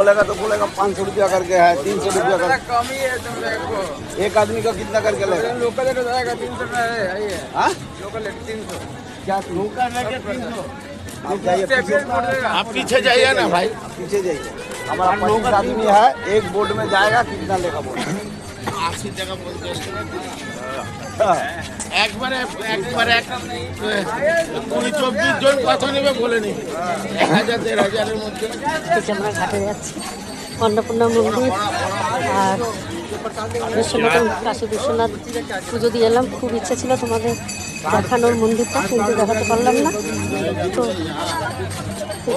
बोलेगा तो बोलेगा 500 रुपया करके है, 300 रुपया करके। कम ही है तुम देखो। एक आदमी का कितना करके लेगा? लोकल रेट जाएगा 300 का है। हाँ लोकल रेट 300। क्या लोकल रेट 300? आप जाइए आप पीछे जाइए ना भाई, पीछे जाइए। हमारा 25 आदमी है, एक बोर्ड में जाएगा, कितना लेगा बोर्ड? 80 টাকা 50 টাকা একবারে 20-24 জন কত নেবে বলে নি, 1000-1500 মধ্যে। আমরা ঘাটে যাচ্ছি, অন্নপূর্ণা মন্দির আর বিশ্বনাথ, কাশী বিশ্বনাথ পুজো দিয়ে এলাম। খুব ইচ্ছা ছিল তোমাদের দেখানোর মন্দিরটা, কিন্তু দেখাতে পারলাম না। তো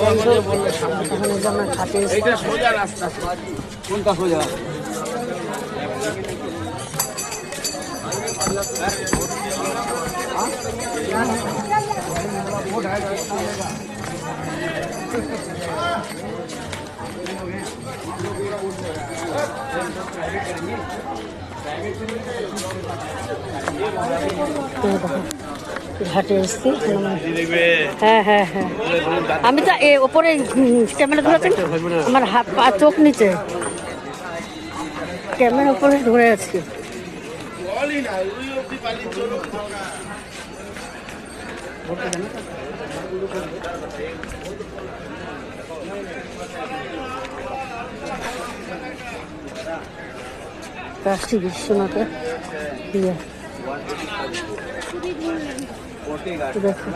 যাই হোক, এখন আমরা ঘাটে এটা সোজা রাস্তা। কোনটা সোজা? ঘাটে এসছি। হ্যাঁ হ্যাঁ হ্যাঁ, আমি তো ওপরে ক্যামেরা ধরেছি, আমার হাত পা চোখ নিচে ক্যামেরা উপরে ধরে আছি। কাশী বিশ্বনাথের ইয়ে দেখো।